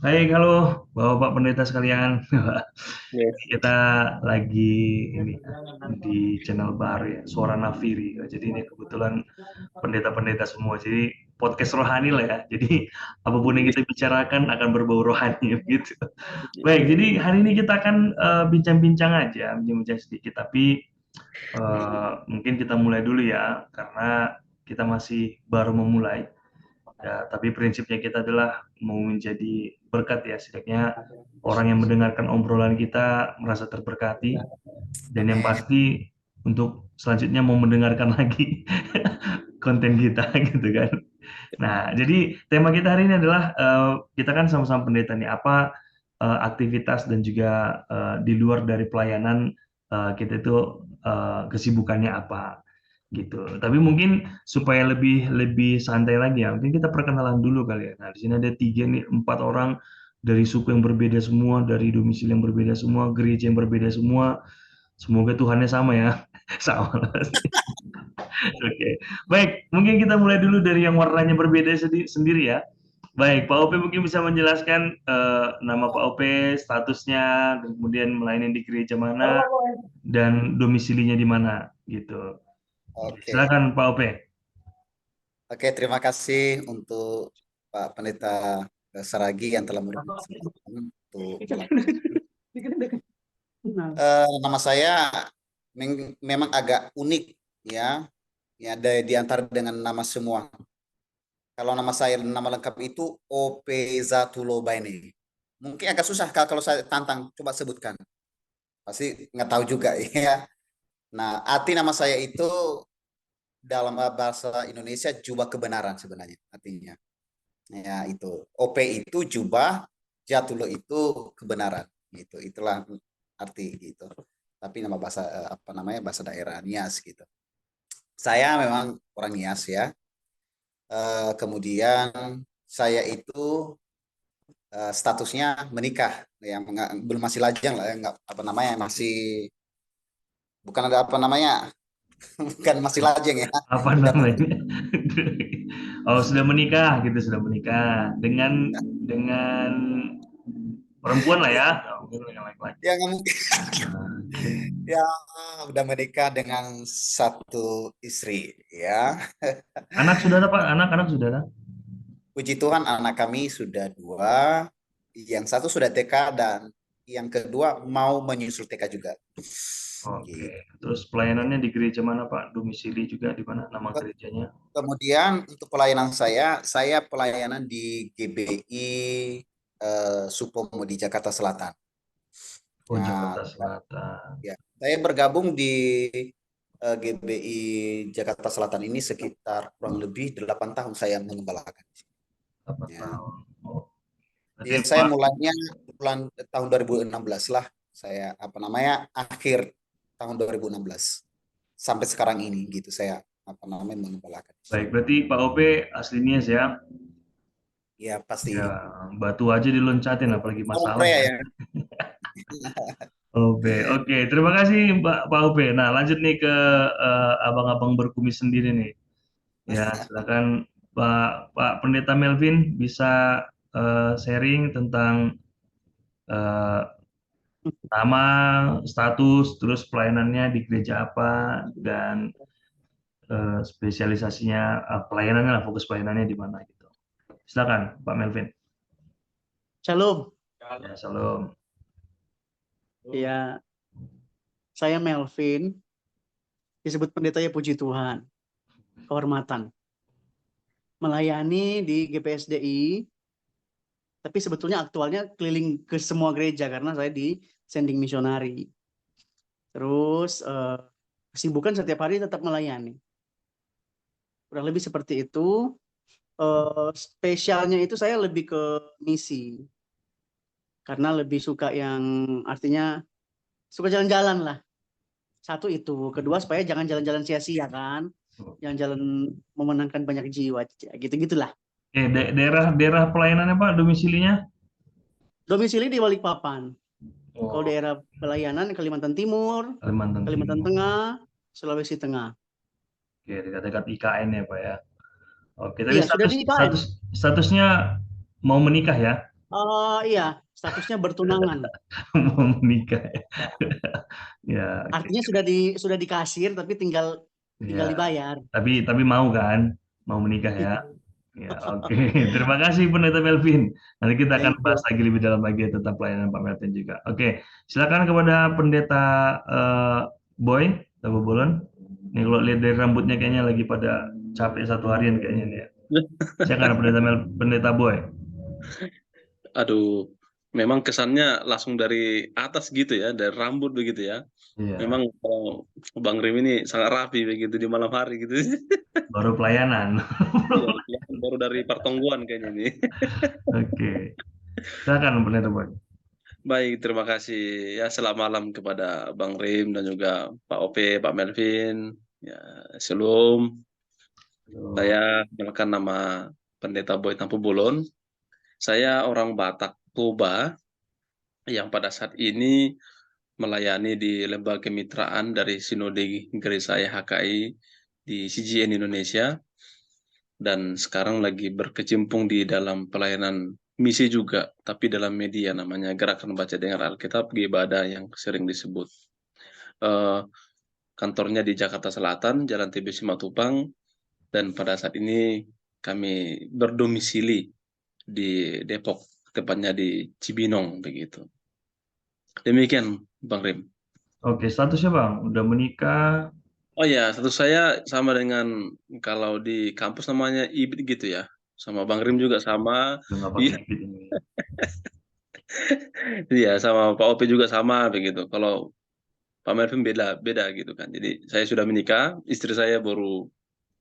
Hai, halo Bapak Pendeta sekalian. Yes. Kita lagi ini di channel baru ya, Suara Nafiri. Jadi ini kebetulan pendeta-pendeta semua. Jadi podcast rohani lah ya. Jadi apapun yang kita bicarakan akan berbau rohani gitu. Baik, jadi hari ini kita akan bincang-bincang aja, bincang-bincang sedikit. Tapi mungkin kita mulai dulu ya, karena kita masih baru memulai. Ya, tapi prinsipnya kita adalah mau menjadi berkat ya, setidaknya orang yang mendengarkan obrolan kita merasa terberkati, dan yang Amin. pasti untuk selanjutnya mau mendengarkan lagi konten kita gitu kan. Nah, jadi tema kita hari ini adalah kita kan sama-sama pendeta nih, apa aktivitas dan juga di luar dari pelayanan kita itu kesibukannya apa gitu. Tapi mungkin supaya lebih lebih santai lagi ya, mungkin kita perkenalan dulu kali ya. Nah, di sini ada tiga nih, empat orang dari suku yang berbeda semua, dari domisili yang berbeda semua, gereja yang berbeda semua. Semoga Tuhannya sama ya. Sama. Oke, baik. Mungkin kita mulai dulu dari yang warnanya berbeda sendiri ya. Baik, Pak Ope mungkin bisa menjelaskan nama Pak Ope, statusnya, dan kemudian melayani di gereja mana, dan domisilinya di mana, gitu. Oke, Oke, silakan Pak Ope. oke. Terima kasih untuk Pak Pendeta Saragi yang telah memberikan kesempatan untuk melakukan. Nama saya memang agak unik ya, ya di antara dengan nama semua. Kalau nama saya nama lengkap itu OP Zatulo Baine. Mungkin agak susah kalau saya tantang, coba sebutkan. Pasti nggak tahu juga ya. Nah, arti nama saya itu dalam bahasa Indonesia jubah kebenaran sebenarnya artinya. Ya itu. OP itu jubah, Jatulo itu kebenaran. Gitu. Itulah arti gitu. Tapi nama bahasa apa namanya bahasa daerah Nias gitu. Saya memang orang Nias ya. Kemudian saya itu statusnya menikah, yang belum masih lajang lah, ya, nggak apa namanya masih bukan ada apa namanya bukan masih lajang ya, Apa udah namanya? Oh, sudah menikah gitu, sudah menikah dengan perempuan lah ya. Nggak mungkin dengan laki-laki. ya nggak mungkin Nah, oke. ya udah menikah dengan satu istri ya. Anak sudah ada Pak? Anak-anak sudah ada? Puji Tuhan anak kami sudah dua, yang satu sudah TK dan yang kedua mau menyusul TK juga. Oke. Gitu. Terus pelayanannya di gereja mana Pak? Domisili juga di mana nama gerejanya? Kemudian untuk pelayanan saya pelayanan di GBI Supomo di Jakarta Selatan. Oh, Ya, Jakarta Selatan. ya. Saya bergabung di GBI Jakarta Selatan ini sekitar kurang lebih 8 tahun saya mengembalakan. 8 Ya. tahun. Oh, berarti Ya, saya Pak, mulainya bulan tahun 2016 lah. Saya apa namanya akhir tahun 2016 sampai sekarang ini gitu saya apa namanya mengembalakan. baik. Berarti Pak Ope aslinya ya. Ya Ya, pasti. batu aja diloncatin apalagi Orang masalah Korea ya. ya. Oke, oke. Terima kasih Pak Ope. Nah, lanjut nih ke abang-abang berkumis sendiri nih. Ya, silakan Pak Pendeta Melvin bisa sharing tentang eh, nama, status, terus pelayanannya di gereja apa, dan spesialisasinya, pelayanannya lah, fokus pelayanannya di mana gitu. Silakan Pak Melvin. Shalom. Ya, salam. Ya, saya Melvin, disebut pendeta ya puji Tuhan, kehormatan. Melayani di GPSDI, tapi sebetulnya aktualnya keliling ke semua gereja karena saya di sending misionari. Terus kesibukan setiap hari tetap melayani. Kurang lebih seperti itu. Spesialnya itu saya lebih ke misi, karena lebih suka yang artinya suka jalan-jalan lah. Satu itu, kedua supaya jangan jalan-jalan sia-sia kan, yang jalan memenangkan banyak jiwa, gitu-gitulah. Daerah pelayanannya Pak, domisilinya? Domisili di Balikpapan. Kalau Oh, daerah pelayanan Kalimantan Timur, Kalimantan Kalimantan Timur. Tengah, Sulawesi Tengah. Oke, dekat-dekat IKN ya Pak ya. Oke, tapi Iya, sudah di IKN. statusnya mau menikah ya? Iya, statusnya bertunangan. Mau menikah ya. Ya, oke. Artinya sudah dikasir tapi tinggal Ya, dibayar. tapi mau kan? Mau menikah ya? Iya. Ya, oke. Terima kasih Pendeta Melvin. Nanti kita akan Thank bahas you. lagi lebih dalam lagi tentang pelayanan Pak Melvin juga. Oke, silakan kepada Pendeta eh, Boy, Tabu Bolon. Nih kalau lihat dari rambutnya kayaknya lagi pada capek satu harian kayaknya nih ya. Silakan Pendeta Boy. Aduh, memang kesannya langsung dari atas gitu ya, dari rambut begitu ya. Iya, Memang Bang Rim ini sangat rapi begitu di malam hari gitu. baru pelayanan. Iya, kelihatan baru dari pertongguan kayaknya nih. Oke, silakan Pendeta Boy. Baik, terima kasih ya, selamat malam kepada Bang Rim dan juga Pak Ope, Pak Melvin. Ya, shalom. Saya mengenalkan nama Pendeta Boy Tampu Bolon. Saya orang Batak Toba yang pada saat ini melayani di lembaga kemitraan dari Sinode Gereja HKI di CGN Indonesia, dan sekarang lagi berkecimpung di dalam pelayanan misi juga, tapi dalam media namanya Gerakan Baca Dengar Alkitab Ibadah yang sering disebut. Eh, Kantornya di Jakarta Selatan, Jalan TBC Matupang, dan pada saat ini kami berdomisili di Depok, tepatnya di Cibinong begitu. Demikian, Bang Rim. Oke, statusnya Bang, udah menikah, Oh ya, status saya sama dengan kalau di kampus namanya IBIT gitu ya. Sama Bang Rim juga sama. udah nggak pakai Iya, ibit ini. iya, sama Pak Opi juga sama begitu. Kalau Pak Melvin beda beda gitu kan. Jadi saya sudah menikah, istri saya baru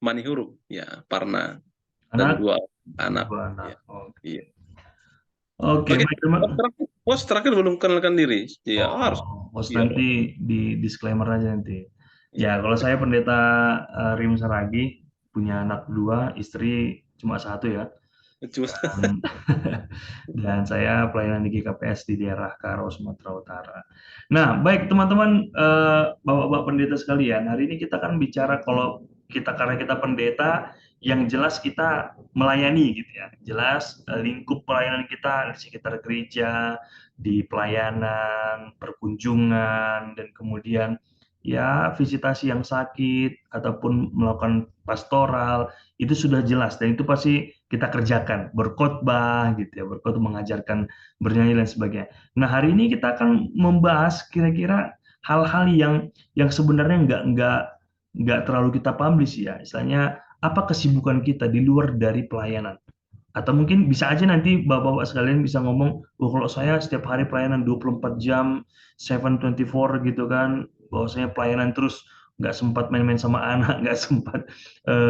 mani huruf, ya, Parna, dan Anak, dua anak. dua anak. Ya, Oke, iya. oke, Oke, baik, terima. terakhir belum kenalkan diri. Iya, harus. Oh, host Iya dong. nanti di disclaimer aja nanti. Iya. Ya, kalau saya Pendeta Rim Saragi, punya anak dua, istri cuma satu ya. Cuma Dan, dan saya pelayanan di GKPS di daerah Karo, Sumatera Utara. Nah, baik teman-teman, Bapak-Bapak pendeta sekalian, hari ini kita akan bicara kalau kita karena kita pendeta, yang jelas kita melayani gitu ya. Jelas lingkup pelayanan kita di sekitar gereja, di pelayanan, perkunjungan, dan kemudian ya visitasi yang sakit ataupun melakukan pastoral itu sudah jelas dan itu pasti kita kerjakan, berkhotbah gitu ya, berkhotbah, mengajarkan, bernyanyi dan sebagainya. Nah, hari ini kita akan membahas kira-kira hal-hal yang sebenarnya nggak terlalu kita publish ya. Istilahnya apa kesibukan kita di luar dari pelayanan. Atau mungkin bisa aja nanti Bapak-bapak sekalian bisa ngomong, "Oh, kalau saya setiap hari pelayanan 24 jam, 7/24 gitu kan, bahwasanya pelayanan terus nggak sempat main-main sama anak, nggak sempat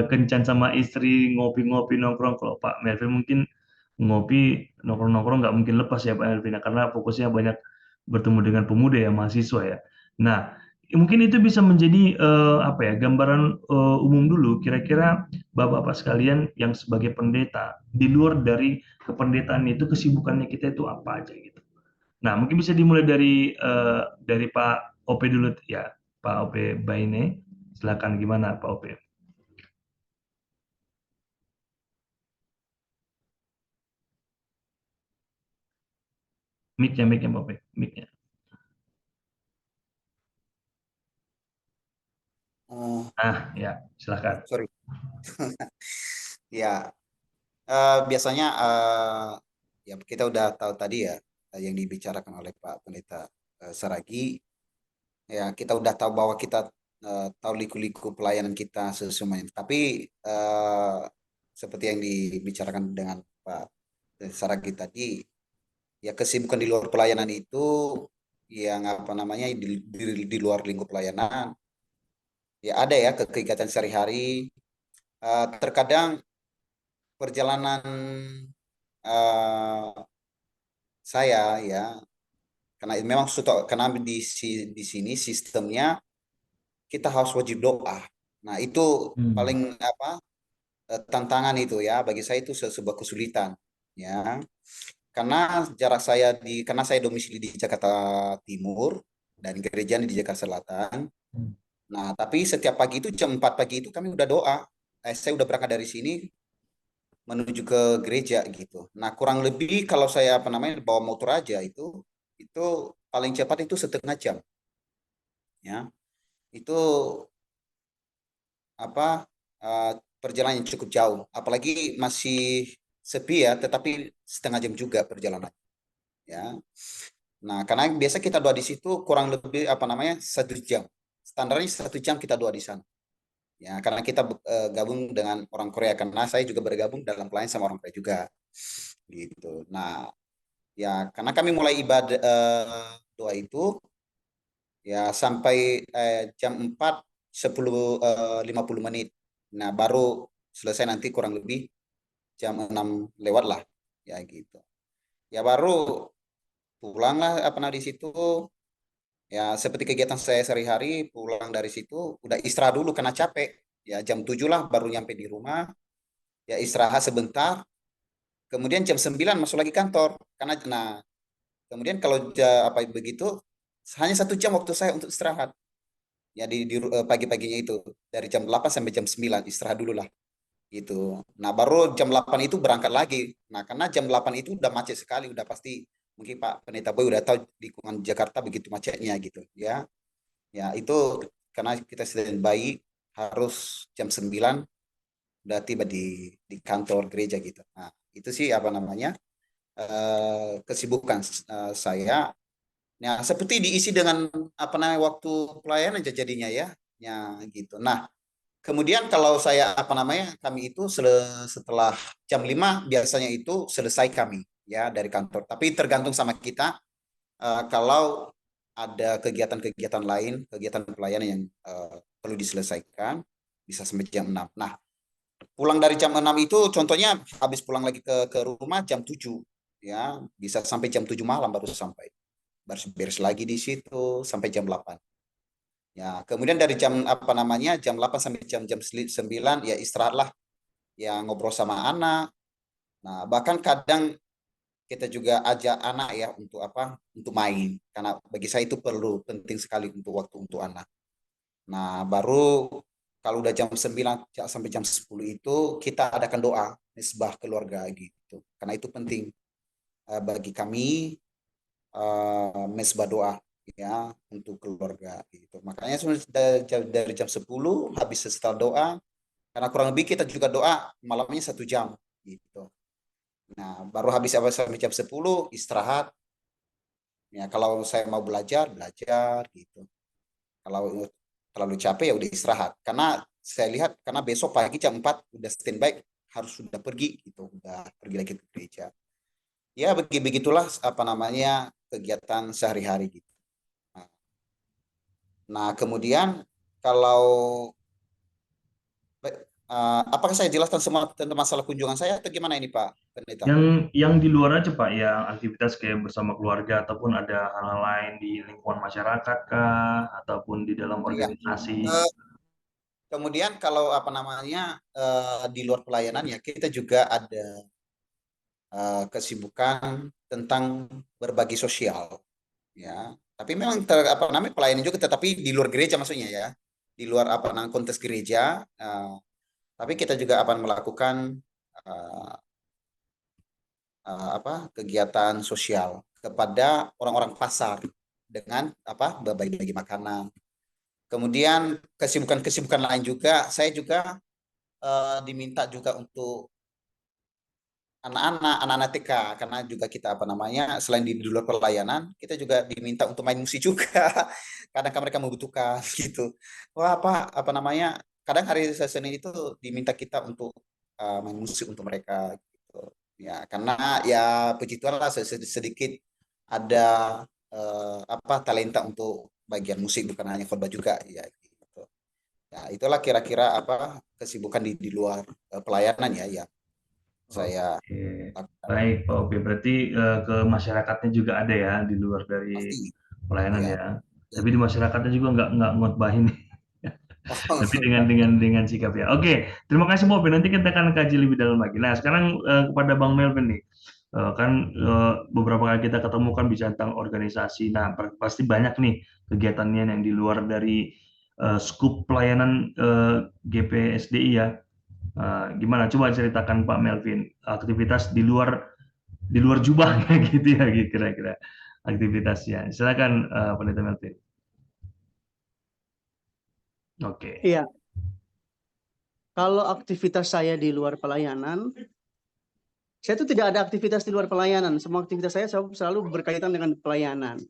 kencan sama istri, ngopi-ngopi nongkrong." Kalau Pak Melvin mungkin ngopi nongkrong-nongkrong nggak mungkin lepas ya Pak Melvin, karena fokusnya banyak bertemu dengan pemuda ya, mahasiswa ya. Nah, mungkin itu bisa menjadi apa ya, gambaran umum dulu kira-kira Bapak-bapak sekalian yang sebagai pendeta, di luar dari kependetaan itu kesibukannya kita itu apa aja gitu. Nah, mungkin bisa dimulai dari Pak OP dulu ya, Pak OP Baine. Silakan gimana Pak OP? Mic-nya Pak OP, mic-nya. Oh, Ah, ya, silakan. sorry. Ya, biasanya ya kita udah tahu tadi ya yang dibicarakan oleh Pak Pendeta Saragi. Ya, kita udah tahu bahwa kita tahu liku-liku pelayanan kita semuanya. Tapi seperti yang dibicarakan dengan Pak Saragi tadi, ya kesibukan di luar pelayanan itu yang apa namanya di luar lingkup pelayanan, ya ada ya kegiatan sehari-hari. Terkadang perjalanan eh, saya ya karena memang karena di sini sistemnya kita harus wajib doa. Nah, itu Hmm. paling apa tantangan itu ya bagi saya itu sebuah kesulitan ya. Karena karena saya domisili di Jakarta Timur dan gereja di Jakarta Selatan. Nah, tapi setiap pagi itu jam 4 pagi itu kami udah doa. Saya udah berangkat dari sini menuju ke gereja gitu. Nah, kurang lebih kalau saya bawa motor aja itu paling cepat itu 1/2 jam ya. Itu apa perjalanan yang cukup jauh, apalagi masih sepi ya, tetapi 1/2 jam juga perjalanan ya. Nah, karena biasa kita doa di situ kurang lebih 1 jam. Standarnya 1 jam kita doa di sana. Ya, karena kita gabung dengan orang Korea, karena saya juga bergabung dalam pelayan sama orang Korea juga. Gitu. Nah, ya karena kami mulai ibadah doa itu ya sampai jam 4 10:50. Nah, baru selesai nanti kurang lebih jam 6 lewat lah. Ya gitu. Ya baru pulang lah di situ. Ya seperti kegiatan saya sehari-hari, pulang dari situ udah istirahat dulu karena capek. Ya jam 7 lah baru nyampe di rumah. Ya istirahat sebentar. Kemudian jam 9 masuk lagi kantor. Kemudian kalau begitu hanya 1 jam waktu saya untuk istirahat. Ya di pagi-paginya itu dari jam 8 sampai jam 9 istirahat dulu lah gitu. Nah, baru jam 8 itu berangkat lagi. Nah, karena jam 8 itu udah macet sekali, udah pasti mungkin Pak Pendeta Boy udah tahu lingkungan Jakarta begitu macetnya gitu ya. Ya, itu karena kita standby harus jam 9 udah tiba di kantor gereja gitu. Nah, itu sih kesibukan saya. Ya, seperti diisi dengan waktu pelayanan jadinya ya. Ya gitu. Nah, kemudian kalau saya kami itu setelah jam 5 biasanya itu selesai kami ya dari kantor. Tapi tergantung sama kita kalau ada kegiatan-kegiatan lain, kegiatan pelayanan yang perlu diselesaikan bisa sampai jam 6. Nah, pulang dari jam 6 itu contohnya habis pulang lagi ke rumah jam 7 ya, bisa sampai jam 7 malam baru sampai. Beres lagi di situ sampai jam 8. Ya, kemudian dari jam 8 sampai jam 9 ya istirahatlah, ya ngobrol sama anak. Nah, bahkan kadang kita juga ajak anak ya untuk main karena bagi saya itu penting sekali untuk waktu untuk anak. Nah, baru kalau udah jam 9 sampai jam 10 itu kita adakan doa misbah keluarga gitu. Karena itu penting bagi kami mesbah doa ya untuk keluarga gitu. Makanya dari jam 10 habis setelah doa, karena kurang lebih kita juga doa malamnya 1 jam gitu. Nah, baru habis sampai jam 10 istirahat. Ya, kalau saya mau belajar gitu. Kalau terlalu capek ya udah istirahat. Karena saya lihat karena besok pagi jam 4 udah standby harus sudah pergi gitu, udah pergi lagi ke gereja. Ya begitulah kegiatan sehari-hari gitu. Nah, kemudian kalau apakah saya jelaskan semua tentang masalah kunjungan saya atau gimana ini Pak Pendeta? Yang di luar aja Pak, yang aktivitas kayak bersama keluarga ataupun ada hal-hal lain di lingkungan masyarakat kah, ataupun di dalam Ya. organisasi. Kemudian kalau di luar pelayanan ya kita juga ada kesibukan tentang berbagi sosial ya. Tapi memang pelayanan juga tetapi di luar gereja maksudnya ya. Di luar konteks gereja tapi kita juga akan melakukan uh, kegiatan sosial kepada orang-orang pasar dengan berbagi makanan. Kemudian kesibukan-kesibukan lain juga saya juga diminta juga untuk anak-anak TK karena juga kita selain di luar pelayanan kita juga diminta untuk main musik juga. Kadang mereka membutuhkan gitu. Wah kadang hari Senin itu diminta kita untuk main musik untuk mereka gitu. Ya karena ya puji Tuhan lah sedikit ada talenta untuk bagian musik bukan hanya khotbah juga ya gitu. Ya itulah kira-kira kesibukan di luar pelayanan ya saya Oke, lakukan. baik Pak Opi. Berarti ke masyarakatnya juga ada ya di luar dari Pasti pelayanan ya. ya. Tapi di masyarakatnya juga nggak ngotbahin. Tapi Oh, dengan sikap ya. Oke, terima kasih Pak Opi. Nanti kita akan kaji lebih dalam lagi. Nah, sekarang kepada Bang Melvin nih. Beberapa kali kita ketemu kan bicara tentang organisasi. Nah, pasti banyak nih kegiatannya yang di luar dari skup pelayanan GPSDI ya. Gimana? Coba ceritakan Pak Melvin aktivitas di luar jubah gitu ya kira-kira aktivitasnya. Silakan Pendeta Melvin. Oke. Iya, kalau aktivitas saya di luar pelayanan, saya itu tidak ada aktivitas di luar pelayanan. Semua aktivitas saya selalu berkaitan dengan pelayanan.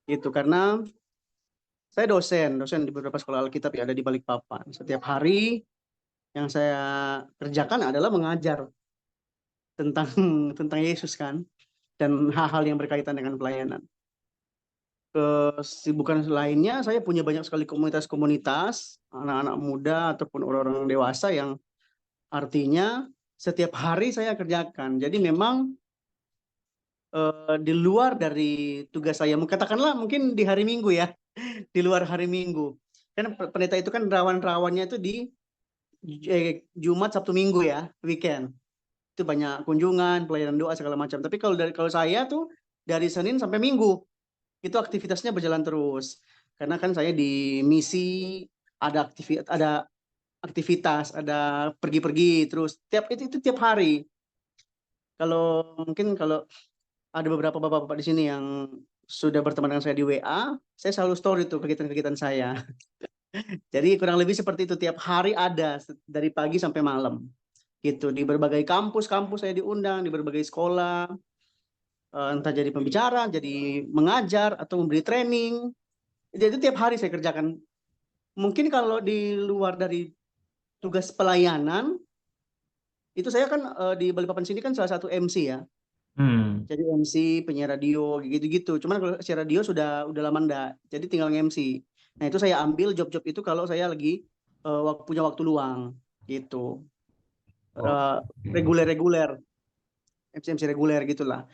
Itu karena saya dosen di beberapa sekolah Alkitab yang ada di Balikpapan. Setiap hari yang saya kerjakan adalah mengajar tentang tentang Yesus kan, dan hal-hal yang berkaitan dengan pelayanan. Kesibukan lainnya, saya punya banyak sekali komunitas-komunitas anak-anak muda ataupun orang-orang dewasa yang artinya setiap hari saya kerjakan. Jadi memang di luar dari tugas saya, katakanlah mungkin di hari Minggu ya, di luar hari Minggu. Kan pendeta itu kan rawan-rawannya itu di Jumat, Sabtu, Minggu ya, weekend. Itu banyak kunjungan, pelayanan doa segala macam. Tapi kalau saya tuh dari Senin sampai Minggu itu aktivitasnya berjalan terus. Karena kan saya di misi, ada aktivitas, ada pergi-pergi terus. Itu tiap hari. Mungkin kalau ada beberapa bapak-bapak di sini yang sudah berteman dengan saya di WA, saya selalu story tuh kegiatan-kegiatan saya. Jadi kurang lebih seperti itu, tiap hari ada dari pagi sampai malam. Gitu, di berbagai kampus saya diundang, di berbagai sekolah, entah jadi pembicara, jadi mengajar atau memberi training. Jadi itu tiap hari saya kerjakan. Mungkin kalau di luar dari tugas pelayanan, itu saya kan di Balikpapan sini kan salah satu MC ya. Jadi MC, penyiar radio, gitu-gitu. Cuman kalau siar radio sudah lama enggak. Jadi tinggal MC. Nah itu saya ambil job-job itu kalau saya lagi punya waktu luang. Gitu. Reguler-reguler. MC-MC reguler gitulah.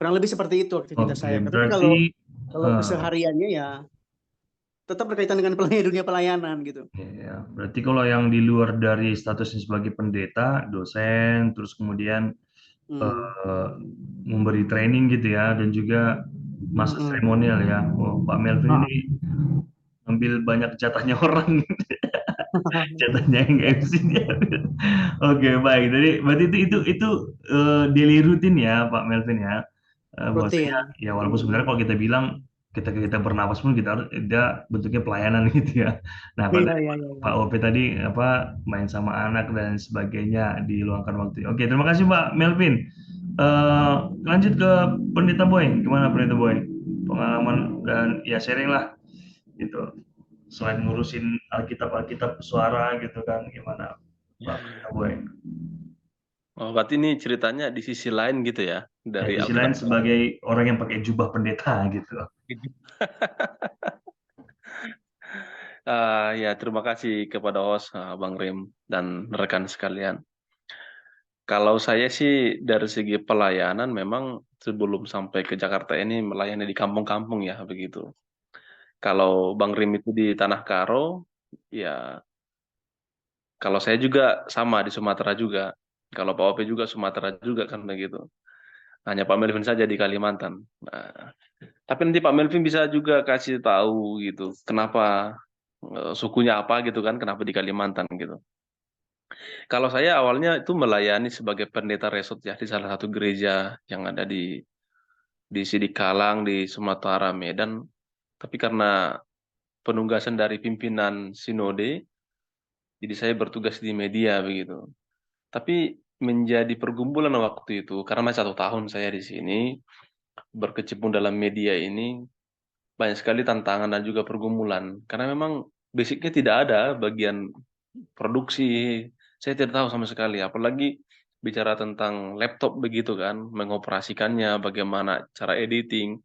Kurang lebih seperti itu aktivitas Oke, saya. Tapi berarti kalau kesehariannya ya tetap berkaitan dengan dunia pelayanan gitu. ya, berarti kalau yang di luar dari statusnya sebagai pendeta, dosen, terus kemudian eh, memberi training gitu ya, dan juga masa seremonial ya. Oh, Pak Melvin ini ambil banyak jatahnya orang, jatahnya yang MC-nya. Oke, baik. Jadi berarti itu daily rutin ya, Pak Melvin ya. Bahwasanya Rutin. ya walaupun sebenarnya kalau kita bilang kita bernapas pun kita harus bentuknya pelayanan gitu ya. Nah, pada Iya, iya, iya. Pak OP tadi main sama anak dan sebagainya diluangkan waktu. Oke, terima kasih Pak Melvin. Lanjut ke Pendeta Boy. Gimana Pendeta Boy? Pengalaman dan ya sharing lah gitu. Selain ngurusin Alkitab suara gitu kan, gimana Pak Pendeta Boy? Oh, berarti ini ceritanya di sisi lain gitu ya, Ya, dari di sisi lain Alkitab. sebagai orang yang pakai jubah pendeta gitu. Ya, terima kasih kepada host, Bang Rim, dan rekan sekalian. Kalau saya sih dari segi pelayanan memang sebelum sampai ke Jakarta ini melayani di kampung-kampung ya, begitu. Kalau Bang Rim itu di Tanah Karo, ya kalau saya juga sama di Sumatera juga. Kalau Pak Ope juga Sumatera juga kan begitu. Hanya Pak Melvin saja di Kalimantan. Nah, tapi nanti Pak Melvin bisa juga kasih tahu gitu, kenapa sukunya apa gitu kan, kenapa di Kalimantan gitu. Kalau saya awalnya itu melayani sebagai pendeta resort ya di salah satu gereja yang ada di Sidikalang di Sumatera Medan. Tapi karena penugasan dari pimpinan Sinode, jadi saya bertugas di media begitu. Tapi menjadi pergumulan waktu itu karena masih 1 tahun saya di sini berkecimpung dalam media ini banyak sekali tantangan dan juga pergumulan karena memang basicnya tidak ada bagian produksi, saya tidak tahu sama sekali, apalagi bicara tentang laptop begitu kan, mengoperasikannya, bagaimana cara editing,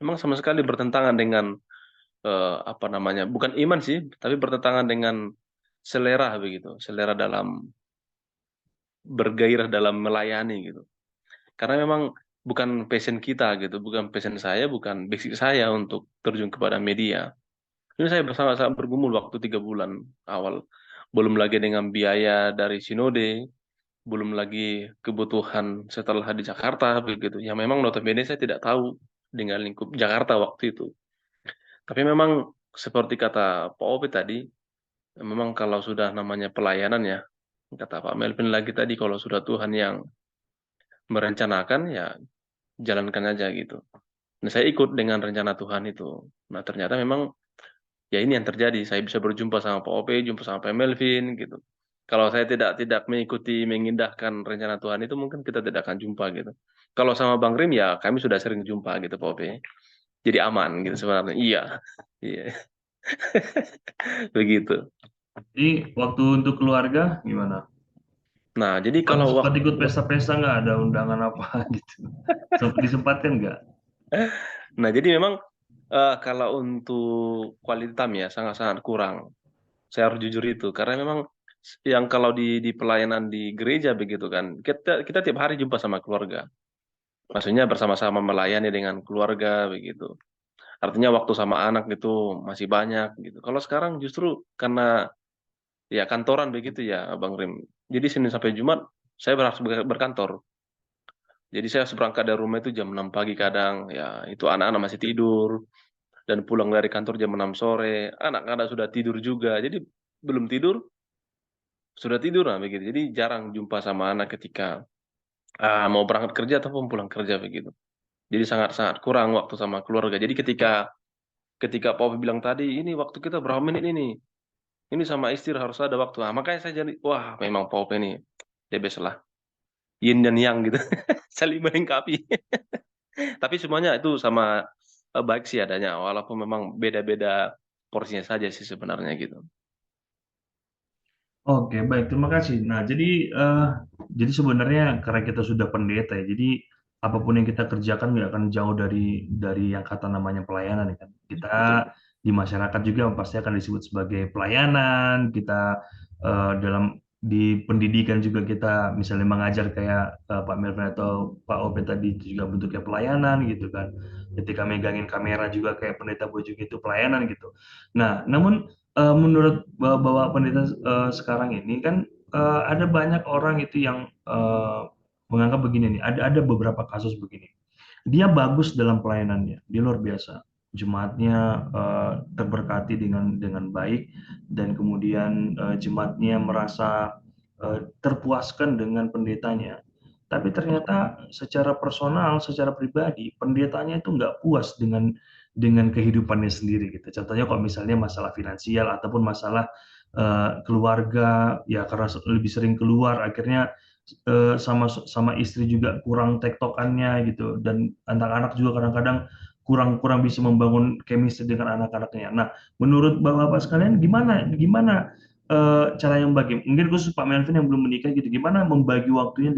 memang sama sekali bertentangan dengan apa namanya, bukan iman sih, tapi bertentangan dengan selera begitu, selera dalam bergairah dalam melayani gitu. Karena memang bukan passion kita gitu, bukan passion saya, bukan basic saya untuk terjun kepada media. Ini saya bersama-sama bergumul waktu 3 bulan awal. Belum lagi dengan biaya dari Sinode, belum lagi kebutuhan setelah di Jakarta begitu. Yang memang notabene saya tidak tahu dengan lingkup Jakarta waktu itu. Tapi memang seperti kata Pak Ope tadi, memang kalau sudah namanya pelayanan ya, kata Pak Melvin lagi tadi, kalau sudah Tuhan yang merencanakan ya jalankan aja gitu. Nah, saya ikut dengan rencana Tuhan itu. Nah, ternyata memang ya ini yang terjadi. Saya bisa berjumpa sama Pak OP, jumpa sama Pak Melvin gitu. Kalau saya tidak mengikuti mengindahkan rencana Tuhan itu mungkin kita tidak akan jumpa gitu. Kalau sama Bang Rim ya kami sudah sering jumpa gitu Pak OP. Jadi aman gitu sebenarnya. Iya. Iya. Begitu. Jadi waktu untuk keluarga gimana? Nah, jadi Sempat, kalau sempat waktu ikut pesta-pesta nggak, ada undangan apa gitu? Sempat disempatkan nggak? Nah, jadi memang kalau untuk quality time ya sangat-sangat kurang. Saya harus jujur itu karena memang yang kalau di pelayanan di gereja begitu kan, kita tiap hari jumpa sama keluarga. Maksudnya bersama-sama melayani dengan keluarga begitu. Artinya waktu sama anak itu masih banyak gitu. Kalau sekarang justru karena ya kantoran begitu ya, Bang Rim. Jadi Senin sampai Jumat saya harus berkantor. Jadi saya harus berangkat dari rumah itu jam 6 pagi kadang, ya itu anak-anak masih tidur, dan pulang dari kantor jam 6 sore, anak-anak sudah tidur juga, jadi belum tidur, sudah tidur lah begitu. Jadi jarang jumpa sama anak ketika mau berangkat kerja ataupun pulang kerja begitu. Jadi sangat-sangat kurang waktu sama keluarga. Jadi ketika ketika Papa bilang tadi, ini waktu kita berapa menit ini sama istri harus ada waktu. Ah, makanya saya jadi, wah memang Papa ini the best lah, yin dan yang gitu, saling melengkapi. Tapi semuanya itu sama baik sih adanya, walaupun memang beda-beda porsinya saja sih sebenarnya gitu. Oke, baik, terima kasih. Nah, jadi sebenarnya karena kita sudah pendeta ya, jadi apapun yang kita kerjakan nggak akan jauh dari yang kata namanya pelayanan ya kan. Kita Betul. di masyarakat juga pasti akan disebut sebagai pelayanan. Kita dalam di pendidikan juga kita misalnya mengajar kayak Pak Melvin atau Pak Ope tadi itu juga bentuknya pelayanan gitu kan. Ketika megangin kamera juga kayak pendeta Boy juga itu pelayanan gitu. Nah, namun menurut Bapak Pendeta sekarang ini kan ada banyak orang itu yang menganggap begini nih, ada beberapa kasus begini. Dia bagus dalam pelayanannya, dia luar biasa. Jemaatnya terberkati dengan baik dan kemudian jemaatnya merasa terpuaskan dengan pendetanya. Tapi ternyata secara personal, secara pribadi, pendetanya itu nggak puas dengan kehidupannya sendiri gitu. Contohnya kalau misalnya masalah finansial ataupun masalah keluarga, ya karena lebih sering keluar, akhirnya sama sama istri juga kurang tektokannya gitu, dan anak-anak juga kadang-kadang kurang kurang bisa membangun chemistry dengan anak-anaknya. Nah, menurut bapak-bapak sekalian, gimana gimana cara yang bagi, mungkin khusus Pak Melvin yang belum menikah gitu, gimana membagi waktunya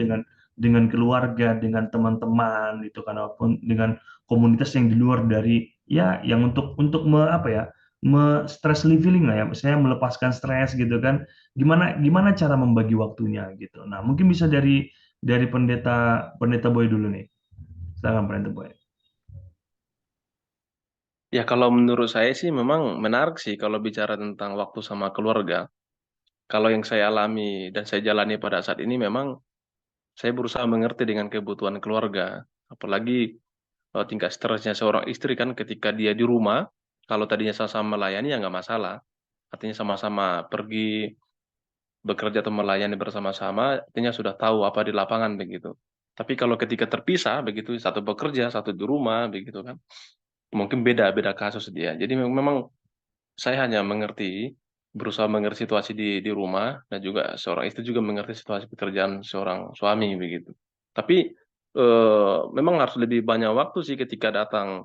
dengan keluarga, dengan teman-teman gitu kan, ataupun dengan komunitas yang di luar dari ya yang untuk apa ya, stress relieving lah ya, misalnya melepaskan stres gitu kan. Gimana gimana cara membagi waktunya gitu. Nah, mungkin bisa dari pendeta pendeta Boy dulu nih. Silakan pendeta Boy. Ya kalau menurut saya sih memang menarik sih kalau bicara tentang waktu sama keluarga. Kalau yang saya alami dan saya jalani pada saat ini memang saya berusaha mengerti dengan kebutuhan keluarga. Apalagi tingkat stresnya seorang istri kan ketika dia di rumah, kalau tadinya sama-sama melayani ya nggak masalah. Artinya sama-sama pergi bekerja atau melayani bersama-sama, artinya sudah tahu apa di lapangan begitu. Tapi kalau ketika terpisah begitu, satu bekerja, satu di rumah begitu kan, mungkin beda-beda kasus dia. Jadi memang saya hanya mengerti, berusaha mengerti situasi di rumah dan juga seorang istri juga mengerti situasi pekerjaan seorang suami begitu. Tapi memang harus lebih banyak waktu sih ketika datang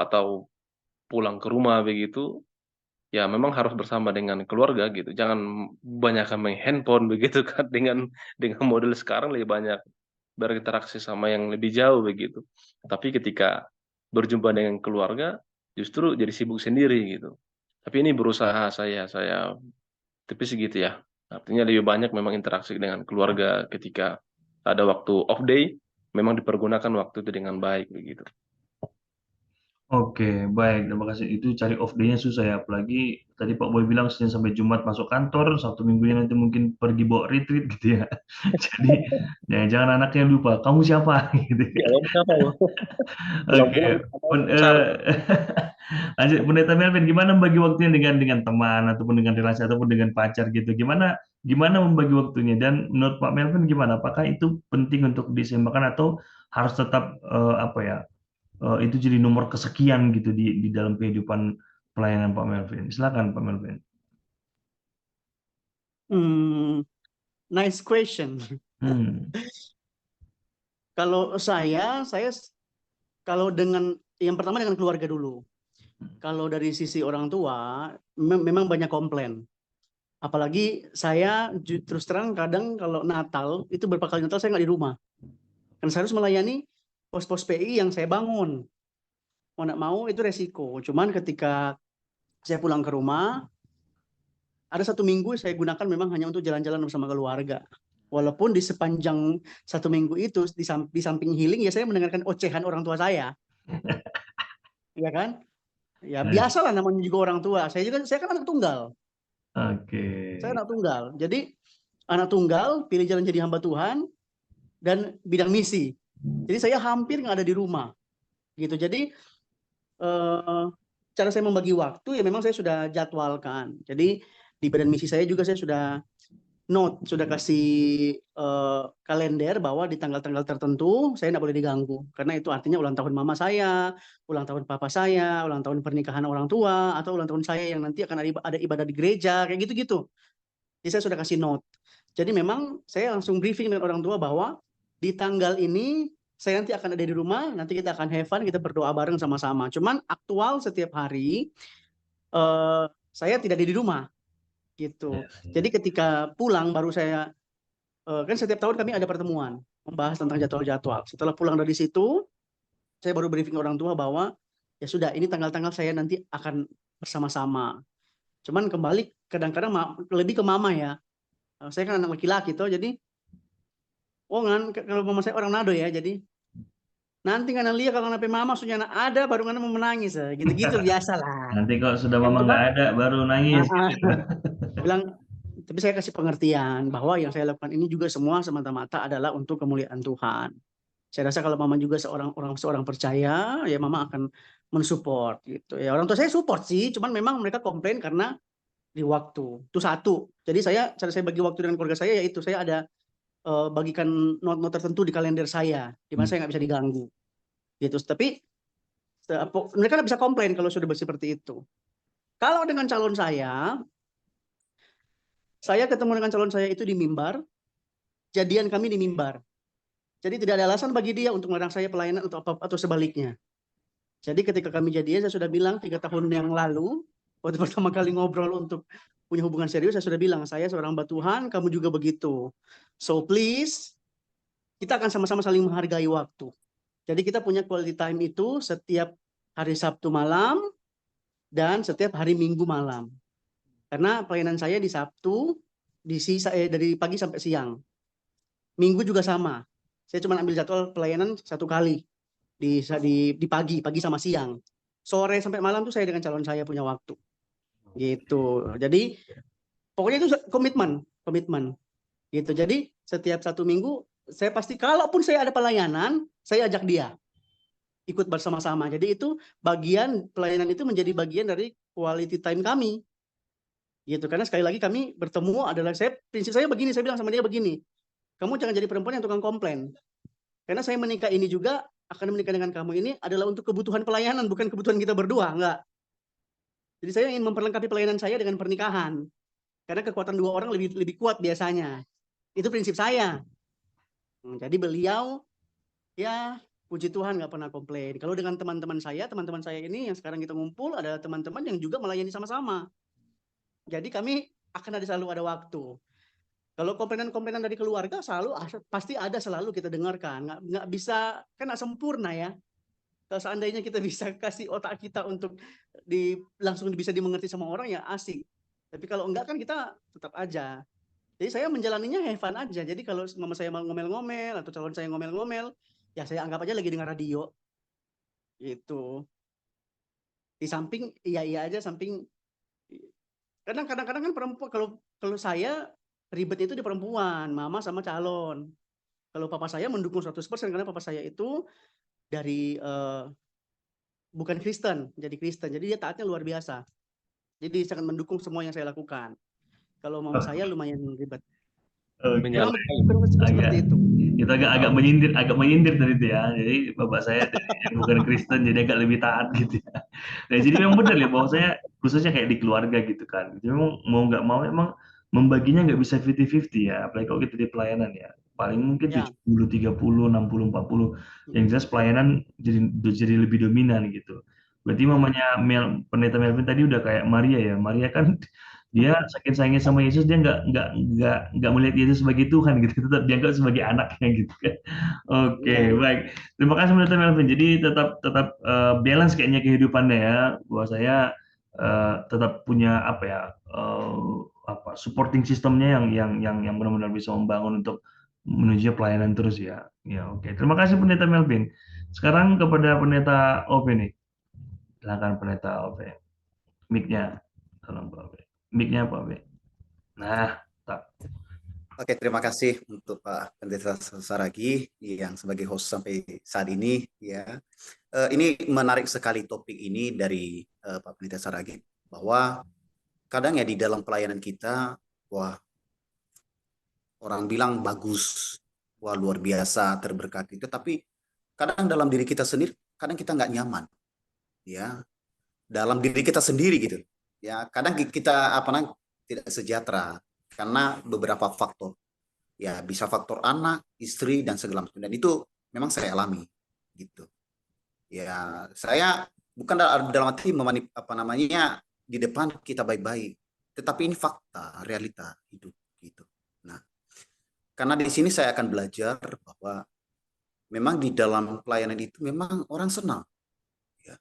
atau pulang ke rumah begitu. Ya memang harus bersama dengan keluarga gitu. Jangan banyak main handphone begitu kan dengan model sekarang lebih banyak berinteraksi sama yang lebih jauh begitu. Tapi ketika berjumpa dengan keluarga justru jadi sibuk sendiri gitu. Tapi ini berusaha saya tapi segitu ya. Artinya lebih banyak memang interaksi dengan keluarga ketika ada waktu off day memang dipergunakan waktu itu dengan baik begitu. Oke, baik. Terima kasih. Itu cari off day-nya susah ya. Apalagi tadi Pak Boy bilang Senin sampai Jumat masuk kantor, Sabtu Minggunya nanti mungkin pergi bawa retreat gitu ya. Jadi jangan anaknya lupa, kamu siapa? Gitu Ya, kan. kamu siapa lo? Oke. Pulang-pulang kamu Pen- cari. Lanjut, Pendeta Melvin, gimana membagi waktunya dengan teman ataupun dengan relasi ataupun dengan pacar gitu? Gimana gimana membagi waktunya? Dan menurut Pak Melvin gimana? Apakah itu penting untuk diseimbangkan atau harus tetap apa ya? Itu jadi nomor kesekian gitu di dalam kehidupan pelayanan Pak Melvin. Silakan Pak Melvin. Hmm, nice question. Hmm. Kalau saya kalau dengan yang pertama dengan keluarga dulu. Kalau dari sisi orang tua, memang banyak komplain. Apalagi saya terus terang kadang kalau Natal, itu beberapa kali Natal saya nggak di rumah. Kan saya harus melayani pos-pos PI yang saya bangun. Mau nggak mau itu resiko. Cuman ketika saya pulang ke rumah, ada 1 minggu saya gunakan memang hanya untuk jalan-jalan bersama keluarga. Walaupun di sepanjang 1 minggu itu, di samping healing, ya saya mendengarkan ocehan orang tua saya. Ya kan? Ya Nice. biasalah namanya juga orang tua. Saya kan anak tunggal. Oke. Saya anak tunggal. Jadi anak tunggal, pilih jalan jadi hamba Tuhan, dan bidang misi. Jadi saya hampir nggak ada di rumah. Gitu. Jadi cara saya membagi waktu ya memang saya sudah jadwalkan. Jadi di badan misi saya juga saya sudah sudah kasih kalender bahwa di tanggal-tanggal tertentu saya tidak boleh diganggu. Karena itu artinya ulang tahun mama saya, ulang tahun papa saya, ulang tahun pernikahan orang tua, atau ulang tahun saya yang nanti akan ada ibadah di gereja, kayak gitu-gitu. Jadi saya sudah kasih note. Jadi memang saya langsung briefing dengan orang tua bahwa di tanggal ini saya nanti akan ada di rumah, nanti kita akan have fun, kita berdoa bareng sama-sama. Cuman aktual setiap hari saya tidak ada di rumah gitu. Jadi ketika pulang baru saya kan setiap tahun kami ada pertemuan membahas tentang jadwal-jadwal. Setelah pulang dari situ, saya baru briefing orang tua bahwa ya sudah ini tanggal-tanggal saya nanti akan bersama-sama. Cuman kembali kadang-kadang lebih ke mama ya. Saya kan anak laki-laki tuh, jadi kalau mama saya orang Nado ya, jadi nanti kan lihat kalau nape mama sudah ada baru kan mau menangis, gitu-gitu biasa lah. Nanti kalau sudah Yang mama cuman nggak ada baru nangis gitu. bilang, tapi saya kasih pengertian bahwa yang saya lakukan ini juga semua semata-mata adalah untuk kemuliaan Tuhan. Saya rasa kalau mama juga seorang percaya, ya mama akan mensupport gitu. Ya orang tua saya support sih, cuman memang mereka komplain karena di waktu. Itu satu. Jadi cara saya bagi waktu dengan keluarga saya yaitu saya ada bagikan not-not tertentu di kalender saya, di mana saya nggak bisa diganggu. Gitu. Tapi mereka nggak bisa komplain kalau sudah seperti itu. Kalau dengan calon saya ketemu dengan calon saya itu di mimbar, jadian kami di mimbar. Jadi tidak ada alasan bagi dia untuk melarang saya pelayanan atau sebaliknya. Jadi ketika kami jadian, saya sudah bilang 3 tahun yang lalu, waktu pertama kali ngobrol untuk punya hubungan serius, saya sudah bilang, saya seorang hamba Tuhan, kamu juga begitu. So please, kita akan sama-sama saling menghargai waktu. Jadi kita punya quality time itu setiap hari Sabtu malam dan setiap hari Minggu malam. Karena pelayanan saya di Sabtu, dari pagi sampai siang. Minggu juga sama. Saya cuma ambil jadwal pelayanan 1 kali di pagi sama siang. Sore sampai malam tuh saya dengan calon saya punya waktu. Gitu. Jadi pokoknya itu komitmen. Gitu. Jadi setiap 1 minggu saya pasti kalaupun saya ada pelayanan, saya ajak dia ikut bersama-sama. Jadi itu pelayanan itu menjadi bagian dari quality time kami. Gitu. Karena sekali lagi kami bertemu adalah prinsip saya begini, saya bilang sama dia begini. Kamu jangan jadi perempuan yang tukang komplain. Karena saya menikah ini juga akan menikah dengan kamu ini adalah untuk kebutuhan pelayanan, bukan kebutuhan kita berdua, enggak. Jadi saya ingin memperlengkapi pelayanan saya dengan pernikahan. Karena kekuatan 2 orang lebih kuat biasanya. Itu prinsip saya. Jadi beliau ya puji Tuhan nggak pernah komplain. Kalau dengan teman-teman saya ini yang sekarang kita ngumpul adalah teman-teman yang juga melayani sama-sama. Jadi kami akan selalu ada waktu. Kalau komplainan-komplainan dari keluarga pasti ada, selalu kita dengarkan. Nggak bisa, kan nggak sempurna ya. Kalau seandainya kita bisa kasih otak kita untuk langsung bisa dimengerti sama orang ya asik. Tapi kalau enggak kan kita tetap aja. Jadi saya menjalaninya have fun aja. Jadi kalau mama saya mau ngomel-ngomel atau calon saya ngomel-ngomel, ya saya anggap aja lagi dengar radio. Gitu. Di samping iya aja, samping kadang-kadang kan perempuan, kalau saya ribet itu di perempuan, mama sama calon. Kalau papa saya mendukung 100% karena papa saya itu dari bukan Kristen, jadi Kristen. Jadi dia taatnya luar biasa. Jadi sangat mendukung semua yang saya lakukan. Kalau mama saya lumayan ribet. Oke, Memang Menyalahkan. bukan seperti agak itu. itu agak menyindir tadi itu ya. Jadi bapak saya dari yang bukan Kristen jadi agak lebih taat gitu ya. Nah, jadi memang benar ya bahwa saya khususnya kayak di keluarga gitu kan. Jadi memang mau nggak mau memang membaginya nggak bisa 50-50 ya. Apalagi kalau kita di pelayanan ya. Paling mungkin Ya. 70-30, 60-40. Yang jelas pelayanan jadi lebih dominan gitu. Berarti mamanya Pendeta Melvin tadi udah kayak Maria ya. Maria kan dia saking sayangnya sama Yesus dia nggak melihat Yesus sebagai Tuhan gitu, tetap dianggap sebagai anaknya gitu kan. Oke, Ya. baik. Terima kasih Pendeta Melvin. Jadi tetap balance kayaknya kehidupannya ya. Bahwa saya tetap punya apa ya, apa supporting sistemnya yang benar-benar bisa membangun untuk menuju pelayanan terus ya. Ya, oke. Terima kasih Pendeta Melvin. Sekarang kepada Pendeta Ove nih. Silakan Pendeta Ove. Mic-nya. Tolong Pak Ove. Mic-nya Pak Ove. Nah, tak. Oke, terima kasih untuk Pak Pendeta Saragi yang sebagai host sampai saat ini ya. Ini menarik sekali topik ini dari Pak Pendeta Saragi bahwa kadang ya di dalam pelayanan kita, wah orang bilang bagus, wah luar biasa, terberkati. Tetapi kadang dalam diri kita sendiri, kadang kita nggak nyaman, ya. Dalam diri kita sendiri gitu, ya. Kadang kita tidak sejahtera karena beberapa faktor. Ya bisa faktor anak, istri dan segala macam. Dan itu memang saya alami, gitu. Ya saya bukan dalam arti di depan kita baik-baik, tetapi ini fakta, realita hidup, gitu. Nah, karena di sini saya akan belajar bahwa memang di dalam pelayanan itu memang orang senang, ya.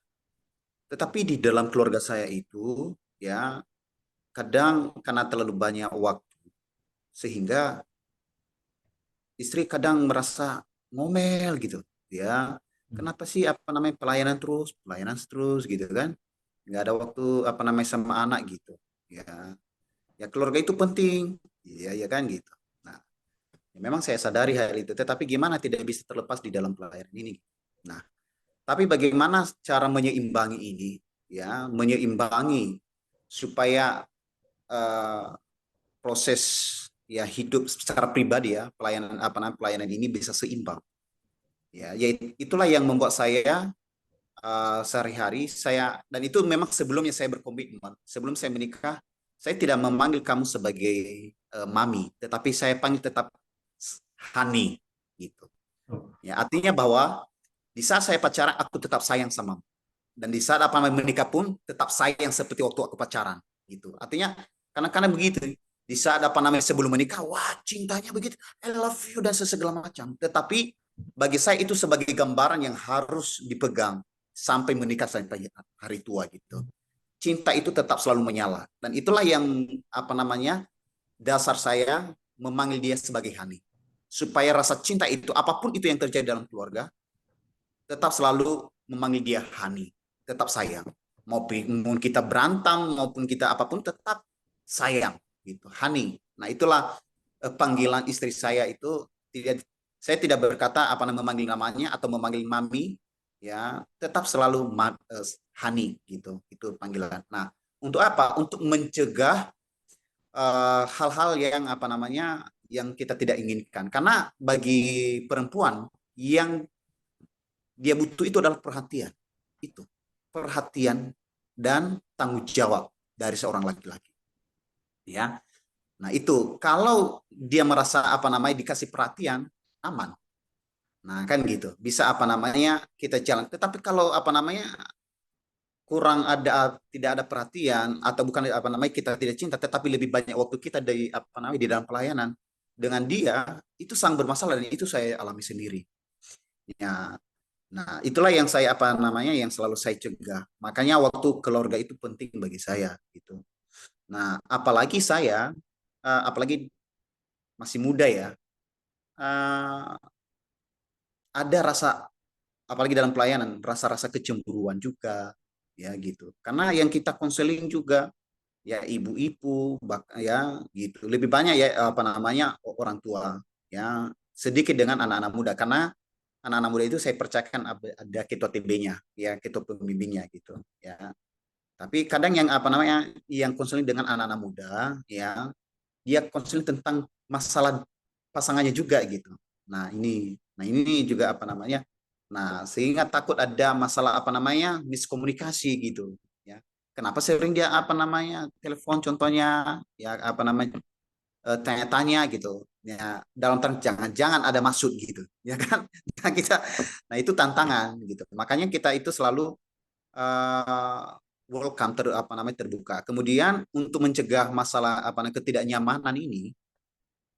Tetapi di dalam keluarga saya itu, ya kadang karena terlalu banyak waktu, sehingga istri kadang merasa ngomel gitu, ya. Kenapa sih pelayanan terus gitu kan? Nggak ada waktu sama anak gitu, ya. Ya keluarga itu penting, ya kan gitu. Nah, ya memang saya sadari hal itu, tetapi gimana tidak bisa terlepas di dalam pelayanan ini. Nah, tapi bagaimana cara menyeimbangi ini, ya, menyeimbangi supaya proses ya hidup secara pribadi ya pelayanan ini bisa seimbang. Ya, itulah yang membuat saya sehari-hari dan itu memang sebelumnya saya berkomitmen, sebelum saya menikah, saya tidak memanggil kamu sebagai mami, tetapi saya panggil tetap honey gitu. Ya, artinya bahwa di saat saya pacaran aku tetap sayang sama, dan di saat menikah pun tetap sayang seperti waktu aku pacaran gitu. Artinya karena begitu. Di saat sebelum menikah, wah cintanya begitu, I love you dan segala macam. Tetapi bagi saya itu sebagai gambaran yang harus dipegang sampai menikah sampai hari tua gitu. Cinta itu tetap selalu menyala, dan itulah yang dasar saya memanggil dia sebagai Hani, supaya rasa cinta itu apapun itu yang terjadi dalam keluarga tetap selalu memanggil dia Hani, tetap sayang. Maupun kita berantem, maupun kita apapun tetap sayang gitu, Hani. Nah, itulah panggilan istri saya itu. Saya tidak berkata memanggil namanya atau memanggil mami, ya, tetap selalu Hani gitu. Itu panggilan. Nah, untuk apa? Untuk mencegah hal-hal yang kita tidak inginkan. Karena bagi perempuan yang dia butuh itu adalah perhatian. Itu. Perhatian dan tanggung jawab dari seorang laki-laki. Ya. Nah, itu kalau dia merasa dikasih perhatian, aman. Nah, kan gitu. Bisa kita jalan. Tetapi kalau tidak ada perhatian atau bukan kita tidak cinta, tetapi lebih banyak waktu kita di dalam pelayanan dengan dia, itu sangat bermasalah, dan itu saya alami sendiri. Ya. Nah, itulah yang saya yang selalu saya cegah. Makanya waktu keluarga itu penting bagi saya gitu. Nah, apalagi masih muda ya. Ada rasa, apalagi dalam pelayanan, rasa-rasa kecemburuan juga, ya gitu. Karena yang kita konseling juga ya ibu-ibu ya gitu. Lebih banyak ya apa namanya orang tua ya, sedikit dengan anak-anak muda karena anak-anak muda itu saya percayakan ada ketua TB-nya ya, ketua pembimbingnya gitu ya. Tapi kadang yang apa namanya yang konseling dengan anak-anak muda ya, dia konseling tentang masalah pasangannya juga gitu. Nah ini juga apa namanya. Nah sehingga takut ada masalah apa namanya miskomunikasi gitu ya. Kenapa sering dia apa namanya telepon contohnya ya apa namanya tanya-tanya gitu ya, dalam term jangan-jangan ada maksud gitu ya kan. Nah kita, nah itu tantangan gitu, makanya kita itu selalu uh, welcome apa namanya terbuka. Kemudian untuk mencegah masalah apa namanya ketidaknyamanan ini,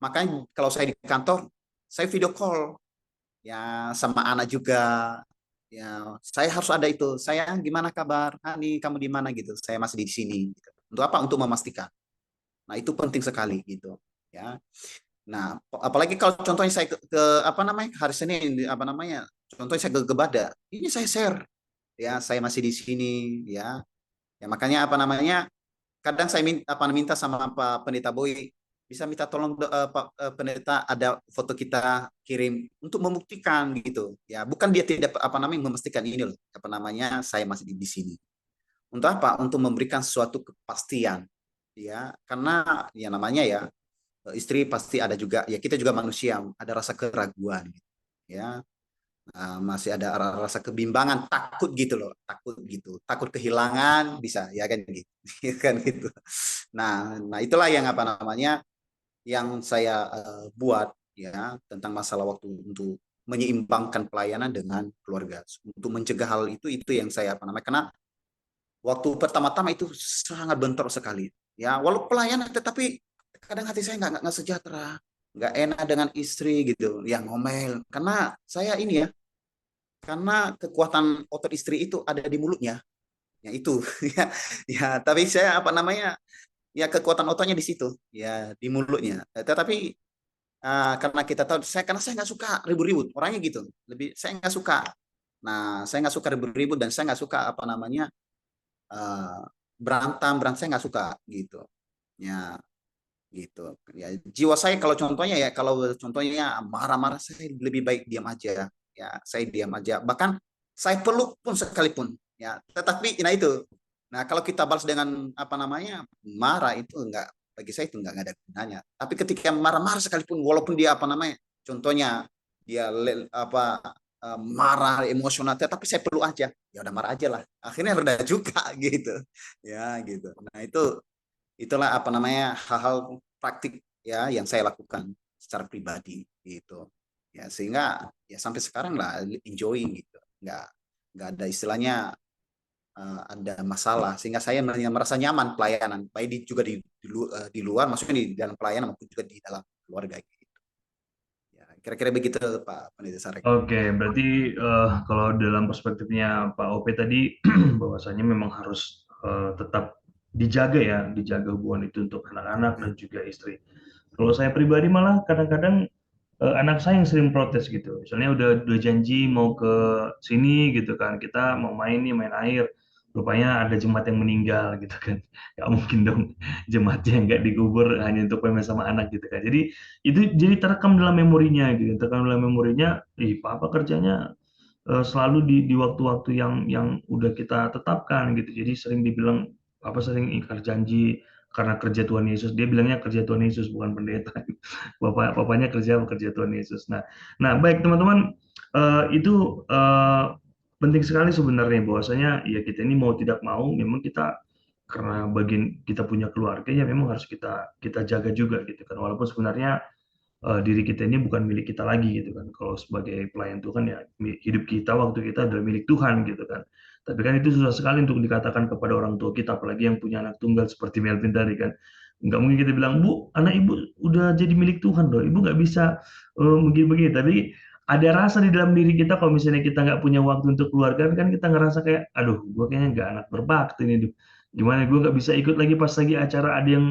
makanya kalau saya di kantor saya video call ya sama anak juga ya, saya harus ada itu, saya gimana kabar Hani, kamu di mana gitu, saya masih di sini gitu. Untuk apa, untuk memastikan. Nah itu penting sekali gitu ya. Nah apalagi kalau contohnya saya ke apa namanya hari Senin apa namanya, contohnya saya ke Bada, ini saya share ya saya masih di sini ya. Ya makanya apa namanya, kadang saya minta sama Pak Pendeta Boy, bisa minta tolong Pak Pendeta ada foto kita kirim untuk membuktikan gitu. Ya, bukan dia tidak apa namanya memastikan ini loh, apa namanya saya masih di sini. Untuk apa? Untuk memberikan suatu kepastian. Ya, karena ya namanya ya istri pasti ada juga, ya kita juga manusia, ada rasa keraguan gitu. Ya, masih ada rasa kebimbangan, takut gitu loh, takut gitu, takut kehilangan bisa ya kan gitu, kan gitu. Nah itulah yang apa namanya yang saya buat ya tentang masalah waktu untuk menyeimbangkan pelayanan dengan keluarga, untuk mencegah hal itu yang saya apa namanya, karena waktu pertama-tama itu sangat bentrok sekali ya, walau pelayanan tetapi kadang hati saya nggak sejahtera, nggak enak dengan istri gitu yang ngomel, karena saya ini ya, karena kekuatan otot istri itu ada di mulutnya ya itu ya, ya tapi saya apa namanya ya kekuatan ototnya di situ ya, di mulutnya. Tetapi karena kita tahu karena saya nggak suka ribut-ribut orangnya gitu, lebih saya nggak suka. Nah saya nggak suka ribut-ribut dan saya nggak suka apa namanya uh, berantem saya nggak suka gitu ya, gitu ya. Jiwa saya kalau contohnya ya, kalau contohnya marah-marah saya lebih baik diam aja ya, saya diam aja, bahkan saya peluk pun sekalipun ya, tetapi nah itu, nah kalau kita balas dengan apa namanya marah itu enggak, bagi saya itu enggak ada gunanya. Tapi ketika marah-marah sekalipun, walaupun dia apa namanya contohnya dia apa marah emosional, tapi saya peluk aja, ya udah marah aja lah, akhirnya reda juga gitu ya gitu. Nah itulah apa namanya hal-hal praktik ya yang saya lakukan secara pribadi gitu ya, sehingga ya sampai sekarang lah enjoying gitu, nggak ada istilahnya ada masalah, sehingga saya merasa nyaman pelayanan baik di luar maksudnya di dalam pelayanan maupun juga di dalam keluarga gitu ya, kira-kira begitu Pak Pendeta Sarek. Oke, berarti kalau dalam perspektifnya Pak OP tadi, bahwasanya memang harus tetap dijaga ya, dijaga hubungan itu untuk anak-anak dan juga istri. Kalau saya pribadi malah kadang-kadang anak saya yang sering protes gitu. Misalnya udah janji mau ke sini gitu kan, kita mau main nih, main air. Rupanya ada jemaat yang meninggal gitu kan. Gak mungkin dong jemaatnya nggak dikubur hanya untuk main sama anak gitu kan. Jadi itu jadi terekam dalam memorinya gitu. Terekam dalam memorinya, papa kerjanya selalu di waktu-waktu yang udah kita tetapkan gitu. Jadi sering dibilang papa sering ingkar janji karena kerja Tuhan Yesus. Dia bilangnya kerja Tuhan Yesus bukan pendeta. Papanya kerja Tuhan Yesus. Nah baik teman-teman, itu penting sekali sebenarnya bahwasanya ya kita ini mau tidak mau memang kita karena bagian kita punya keluarga ya memang harus kita jaga juga gitu kan, walaupun sebenarnya diri kita ini bukan milik kita lagi gitu kan. Kalau sebagai pelayan Tuhan ya hidup kita, waktu kita adalah milik Tuhan gitu kan. Tapi kan itu susah sekali untuk dikatakan kepada orang tua kita, apalagi yang punya anak tunggal seperti Melvin tadi kan. Nggak mungkin kita bilang, Bu, anak ibu udah jadi milik Tuhan loh, ibu nggak bisa begini-begini. Tapi ada rasa di dalam diri kita kalau misalnya kita nggak punya waktu untuk keluarga, kan kita ngerasa kayak, aduh, gue kayaknya nggak anak berbakti nih. Gimana gue nggak bisa ikut lagi pas lagi acara ada yang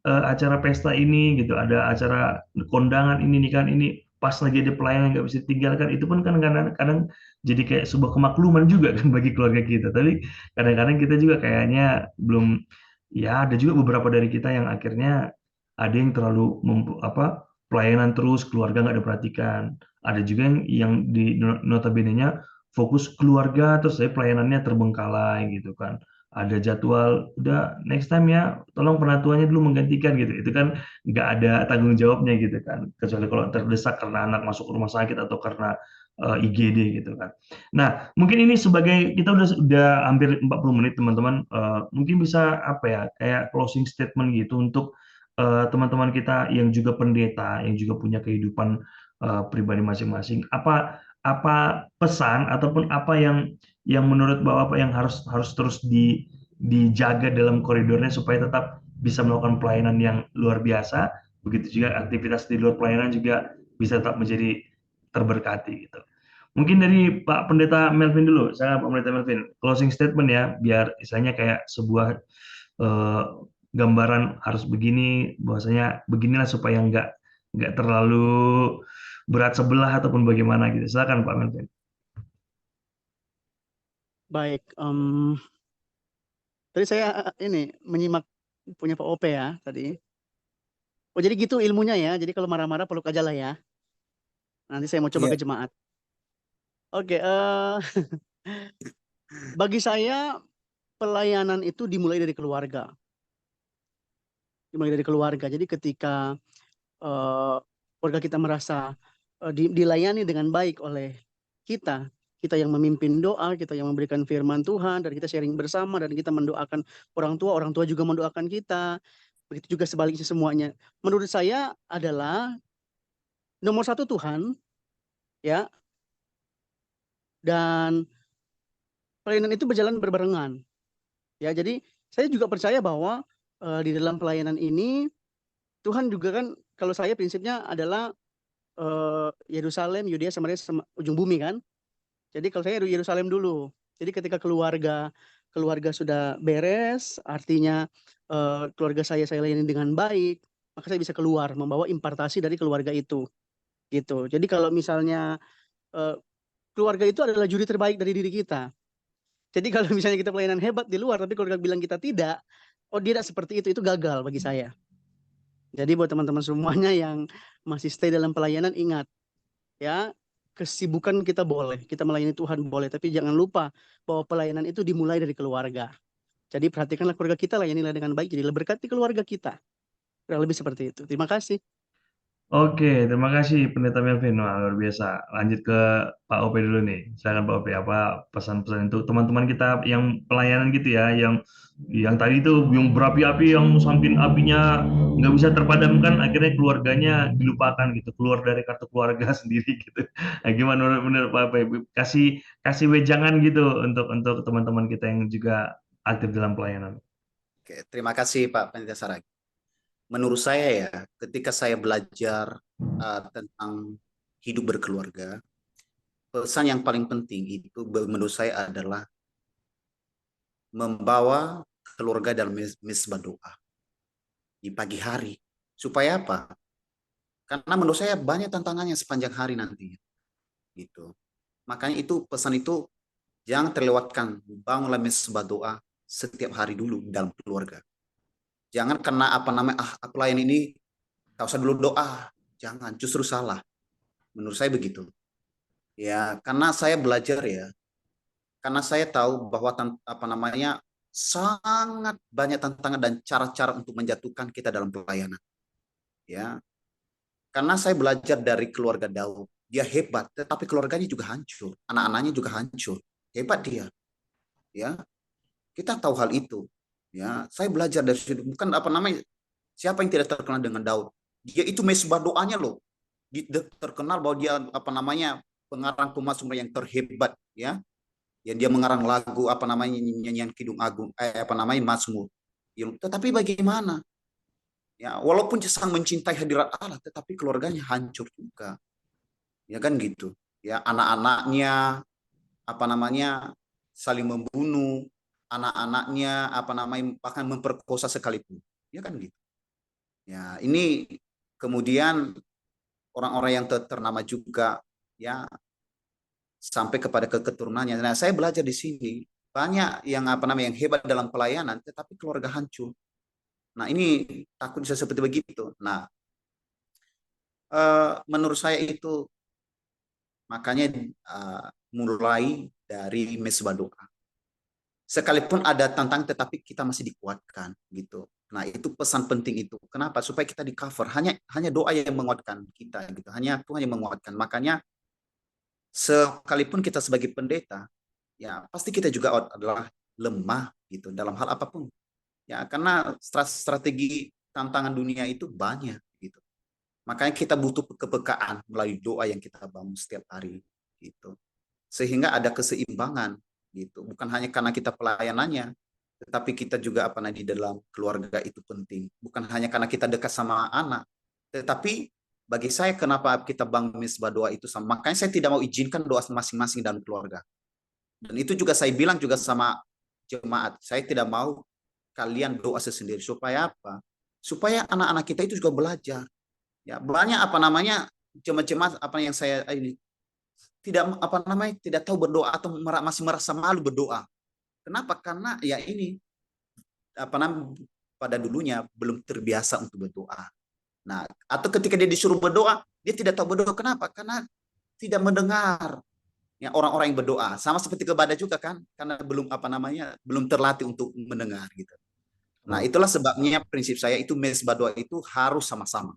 acara pesta ini gitu, ada acara kondangan ini, nikahan ini, pas lagi ada pelayanan nggak bisa ditinggalkan, itu pun kan kadang-kadang jadi kayak sebuah kemakluman juga kan bagi keluarga kita. Tapi kadang-kadang kita juga kayaknya belum, ya ada juga beberapa dari kita yang akhirnya ada yang terlalu pelayanan terus, keluarga nggak diperhatikan. Ada juga yang di notabene-nya fokus keluarga terus saya pelayanannya terbengkalai gitu kan. Ada jadwal, udah next time ya, tolong penatuannya dulu menggantikan gitu. Itu kan nggak ada tanggung jawabnya gitu kan. Kecuali kalau terdesak karena anak masuk rumah sakit atau karena IGD gitu kan. Nah, mungkin ini sebagai kita udah hampir 40 menit teman-teman. Mungkin bisa apa ya, kayak closing statement gitu untuk teman-teman kita yang juga pendeta, yang juga punya kehidupan pribadi masing-masing. Apa pesan ataupun apa yang menurut Bapak yang harus terus dijaga dalam koridornya supaya tetap bisa melakukan pelayanan yang luar biasa. Begitu juga aktivitas di luar pelayanan juga bisa tetap menjadi terberkati gitu. Mungkin dari Pak Pendeta Melvin dulu. Saya Pak Pendeta Melvin, closing statement ya, biar istilahnya kayak sebuah eh, gambaran harus begini, bahwasanya beginilah supaya nggak terlalu berat sebelah ataupun bagaimana gitu. Silakan Pak Melvin. Baik, tadi saya ini menyimak punya Pak OP ya tadi. Oh jadi gitu ilmunya ya. Jadi kalau marah-marah peluk aja lah ya. Nanti saya mau coba Iya. ke jemaat. Oke, bagi saya pelayanan itu dimulai dari keluarga. Dimulai dari keluarga. Jadi ketika keluarga kita merasa dilayani dengan baik oleh kita, kita yang memimpin doa, kita yang memberikan firman Tuhan, dan kita sharing bersama, dan kita mendoakan orang tua juga mendoakan kita. Begitu juga sebaliknya semuanya. Menurut saya adalah nomor satu Tuhan, ya, dan pelayanan itu berjalan berbarengan. Ya, jadi saya juga percaya bahwa di dalam pelayanan ini Tuhan juga kan, kalau saya prinsipnya adalah Yerusalem, Yudea, Samaria, ujung bumi kan. Jadi kalau saya Yerusalem dulu. Jadi ketika keluarga sudah beres, artinya keluarga saya layani dengan baik, maka saya bisa keluar membawa impartasi dari keluarga itu. Gitu. Jadi kalau misalnya eh, keluarga itu adalah juri terbaik dari diri kita. Jadi kalau misalnya kita pelayanan hebat di luar, tapi keluarga bilang kita tidak, oh dia tidak seperti itu gagal bagi saya. Jadi buat teman-teman semuanya yang masih stay dalam pelayanan, ingat ya, kesibukan kita boleh, kita melayani Tuhan boleh, tapi jangan lupa bahwa pelayanan itu dimulai dari keluarga. Jadi perhatikanlah keluarga kita, layanilah dengan baik, jadilah berkati keluarga kita. Kurang lebih seperti itu. Terima kasih. Oke, terima kasih Pendeta Melvin. Wah, luar biasa. Lanjut ke Pak OP dulu nih. Silakan Pak OP, apa pesan-pesan untuk teman-teman kita yang pelayanan gitu ya, yang tadi itu yang berapi-api, yang sampai apinya nggak bisa terpadamkan, akhirnya keluarganya dilupakan gitu, keluar dari kartu keluarga sendiri gitu. Nah, gimana menurut Pak OP? Kasih kasih wejangan gitu untuk teman-teman kita yang juga aktif dalam pelayanan. Oke, terima kasih Pak Pendeta Saragi. Menurut saya ya, ketika saya belajar tentang hidup berkeluarga, pesan yang paling penting itu menurut saya adalah membawa keluarga dalam mesbah doa di pagi hari. Supaya apa? Karena menurut saya banyak tantangannya sepanjang hari nantinya. Gitu. Makanya itu pesan itu jangan terlewatkan. Bangunlah mesbah doa setiap hari dulu dalam keluarga. Jangan karena apa namanya, aku layan ini, tak usah dulu doa. Jangan, justru salah. Menurut saya begitu. Ya, karena saya belajar ya. Karena saya tahu bahwa apa namanya sangat banyak tantangan dan cara-cara untuk menjatuhkan kita dalam pelayanan. Ya, karena saya belajar dari keluarga Daud. Dia hebat, tetapi keluarganya juga hancur. Anak-anaknya juga hancur. Hebat dia. Ya, kita tahu hal itu. Ya, saya belajar dari situ. Bukan apa namanya, siapa yang tidak terkenal dengan Daud? Dia itu mesbah doanya loh. Terkenal bahwa dia apa namanya pengarang pemazmur yang terhebat, ya. Yang dia mengarang lagu apa namanya nyanyian Kidung Agung, apa namanya Mazmur. Ya, tetapi bagaimana? Ya, walaupun sang mencintai hadirat Allah, tetapi keluarganya hancur juga. Ya kan gitu. Ya, anak-anaknya apa namanya saling membunuh, anak-anaknya apa namanya bahkan memperkosa sekalipun. Ya kan gitu. Ya, ini kemudian orang-orang yang ternama juga, ya, sampai kepada keturunannya. Nah, saya belajar di sini banyak yang yang hebat dalam pelayanan, tetapi keluarga hancur. Nah, ini takut bisa seperti begitu. Nah, menurut saya itu makanya mulai dari mesbah doa. Sekalipun ada tantangan, tetapi kita masih dikuatkan gitu. Nah, itu pesan penting itu. Kenapa? Supaya kita di cover. Hanya doa yang menguatkan kita gitu. Hanya Tuhan yang menguatkan. Makanya sekalipun kita sebagai pendeta, ya pasti kita juga adalah lemah gitu dalam hal apapun. Ya, karena strategi tantangan dunia itu banyak gitu. Makanya kita butuh kepekaan melalui doa yang kita bangun setiap hari gitu. Sehingga ada keseimbangan gitu. Bukan hanya karena kita pelayanannya, tetapi kita juga di dalam keluarga itu penting. Bukan hanya karena kita dekat sama anak, tetapi bagi saya kenapa kita bangun mesbah doa itu sama. Makanya saya tidak mau izinkan doa masing-masing dalam keluarga. Dan itu juga saya bilang juga sama jemaat, saya tidak mau kalian doa sendiri. Supaya apa? Supaya anak-anak kita itu juga belajar. Ya, banyak jemaat-jemaat yang saya ini tidak tidak tahu berdoa atau masih merasa malu berdoa. Kenapa? Karena ya ini pada dulunya belum terbiasa untuk berdoa. Nah, atau ketika dia disuruh berdoa, dia tidak tahu berdoa. Kenapa? Karena tidak mendengar ya orang-orang yang berdoa. Sama seperti kepada juga kan, karena belum belum terlatih untuk mendengar gitu. Nah, itulah sebabnya prinsip saya itu mesbah doa itu harus sama-sama.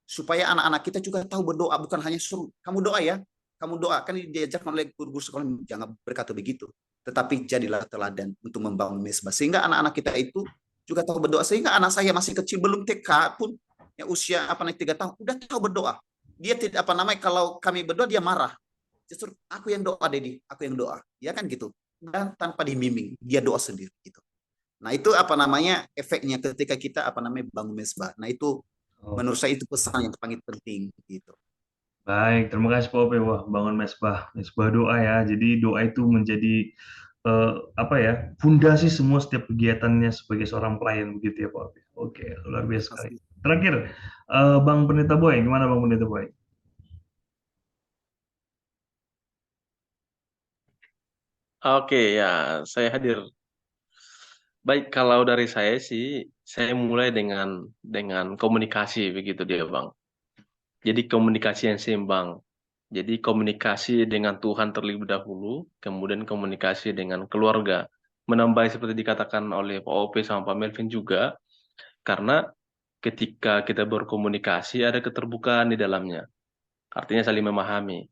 Supaya anak-anak kita juga tahu berdoa, bukan hanya suruh kamu doa ya, kamu doa. Kan diajarkan oleh guru sekolah, jangan berkata begitu, tetapi jadilah teladan untuk membangun mesbah, sehingga anak-anak kita itu juga tahu berdoa. Sehingga anak saya masih kecil, belum TK pun, ya usia 3 tahun udah tahu berdoa. Dia tidak kalau kami berdoa dia marah, justru aku yang doa, Dedi, aku yang doa, ya kan gitu. Dan tanpa dibimbing dia doa sendiri gitu. Nah, itu efeknya ketika kita bangun mesbah. Nah, itu Oh, menurut saya itu pesan yang paling penting gitu. baik, terima kasih Pak Ope. Wah, bangun mesbah doa ya. Jadi doa itu menjadi apa ya, fondasi semua setiap kegiatannya sebagai seorang pelayan begitu ya Pak Ope. Oke, luar biasa sekali. Pasti. Terakhir, Bang Pendeta Boy, gimana Bang Pendeta Boy? Oke, ya, saya hadir. Baik, kalau dari saya sih, saya mulai dengan komunikasi begitu dia, Bang. Jadi komunikasi yang seimbang. Jadi komunikasi dengan Tuhan terlebih dahulu, kemudian komunikasi dengan keluarga. Menambah seperti dikatakan oleh Pak Ope sama Pak Melvin juga, karena ketika kita berkomunikasi ada keterbukaan di dalamnya. Artinya saling memahami.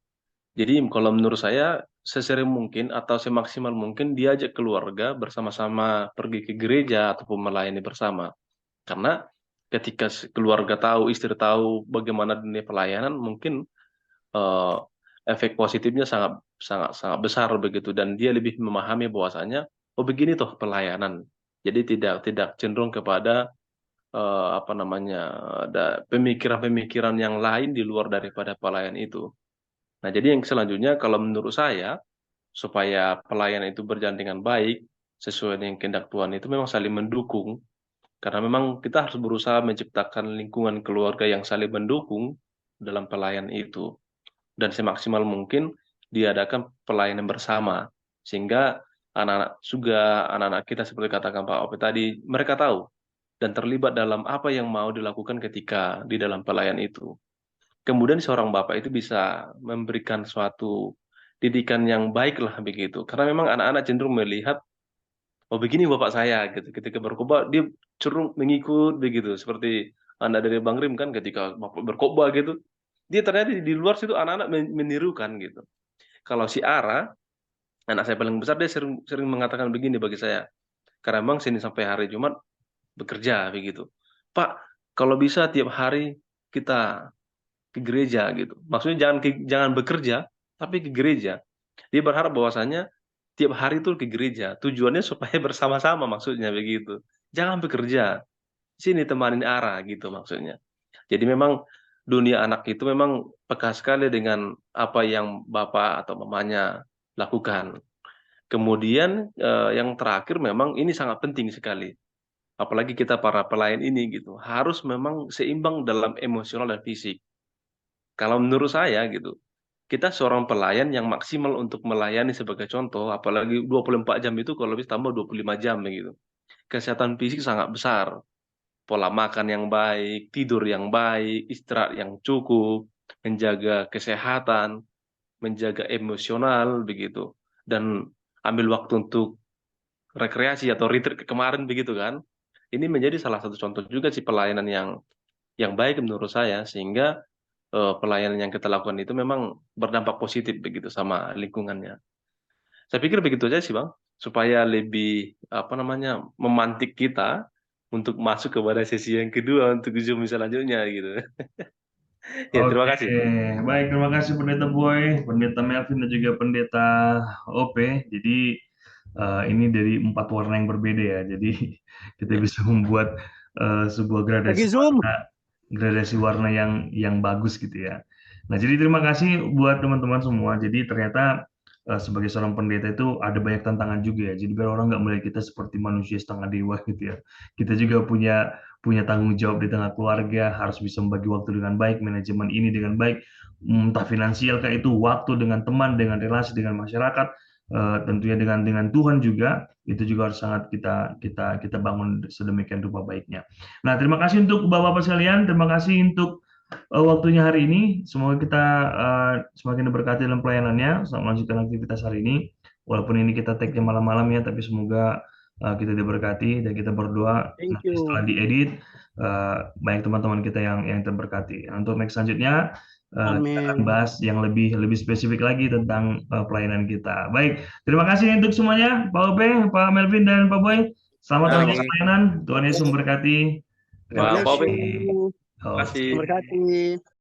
Jadi kalau menurut saya sesering mungkin atau semaksimal mungkin diajak keluarga bersama-sama pergi ke gereja ataupun melayani bersama. Karena ketika keluarga tahu, istri tahu bagaimana dunia pelayanan, mungkin eh, efek positifnya sangat sangat sangat besar begitu, dan dia lebih memahami bahwasanya oh begini toh pelayanan. Jadi tidak cenderung kepada ada pemikiran-pemikiran yang lain di luar daripada pelayan itu. Nah, jadi yang selanjutnya kalau menurut saya supaya pelayanan itu berjalan dengan baik sesuai dengan kehendak Tuhan itu memang saling mendukung, karena memang kita harus berusaha menciptakan lingkungan keluarga yang saling mendukung dalam pelayanan itu, dan semaksimal mungkin diadakan pelayanan bersama sehingga anak-anak kita seperti katakan Pak Ope tadi, mereka tahu dan terlibat dalam apa yang mau dilakukan ketika di dalam pelayanan itu. Kemudian seorang bapak itu bisa memberikan suatu didikan yang baik lah begitu. Karena memang anak-anak cenderung melihat, oh begini bapak saya gitu. Ketika berkhotbah dia cenderung mengikut begitu. Seperti anak dari Bang Rim kan ketika bapak berkhotbah gitu, dia ternyata di luar situ anak-anak menirukan gitu. Kalau si Ara, anak saya paling besar, dia sering mengatakan begini bagi saya. Karena memang sini sampai hari Jumat bekerja begitu. Pak, kalau bisa tiap hari kita ke gereja gitu. Maksudnya jangan bekerja, tapi ke gereja. Dia berharap bahwasanya tiap hari itu ke gereja. Tujuannya supaya bersama-sama maksudnya begitu. Jangan bekerja. Sini temanin Ara gitu maksudnya. Jadi memang dunia anak itu memang peka sekali dengan apa yang bapak atau mamanya lakukan. Kemudian yang terakhir memang ini sangat penting sekali. Apalagi kita para pelayan ini gitu. Harus memang seimbang dalam emosional dan fisik. Kalau menurut saya gitu, kita seorang pelayan yang maksimal untuk melayani sebagai contoh, apalagi 24 jam itu kalau lebih tambah 25 jam begitu. Kesehatan fisik sangat besar. Pola makan yang baik, tidur yang baik, istirahat yang cukup, menjaga kesehatan, menjaga emosional begitu. Dan ambil waktu untuk rekreasi atau retreat kemarin begitu kan. Ini menjadi salah satu contoh juga sih pelayanan yang baik menurut saya, sehingga pelayanan yang kita lakukan itu memang berdampak positif begitu sama lingkungannya. Saya pikir begitu aja sih Bang, supaya lebih apa namanya memantik kita untuk masuk kepada sesi yang kedua untuk Zoom selanjutnya gitu. Ya terima Oke, kasih. baik, terima kasih Pendeta Boy, Pendeta Melvin dan juga Pendeta OP. Jadi ini dari 4 warna yang berbeda ya. Jadi kita bisa membuat sebuah Lagi gradasi Zoom. warna yang bagus gitu ya. Nah, jadi terima kasih buat teman-teman semua. Jadi ternyata sebagai seorang pendeta itu ada banyak tantangan juga ya. Jadi biar orang nggak melihat kita seperti manusia setengah dewa gitu ya. Kita juga punya tanggung jawab di tengah keluarga, harus bisa membagi waktu dengan baik, manajemen ini dengan baik, entah finansial kah itu, waktu dengan teman, dengan relasi dengan masyarakat, tentunya dengan Tuhan juga, itu juga harus sangat kita bangun sedemikian rupa baiknya. Nah, terima kasih untuk Bapak-Bapak sekalian, terima kasih untuk waktunya hari ini. Semoga kita semakin diberkati dalam pelayanannya. Selamat melanjutkan aktivitas hari ini. Walaupun ini kita tag-nya malam-malam ya, tapi semoga kita diberkati dan kita berdoa Thank nanti setelah you. diedit banyak teman-teman kita yang terberkati. Nah, untuk next selanjutnya kita akan Amin. bahas yang lebih spesifik lagi tentang pelayanan kita. Baik, terima kasih untuk semuanya, Pak Obe, Pak Melvin dan Pak Boy. Selamat Nah, melanjutkan pelayanan. Tuhan Yesus memberkati. God Terima Pak bless Obe, kasih. you. terima Oke. kasih. Terima kasih.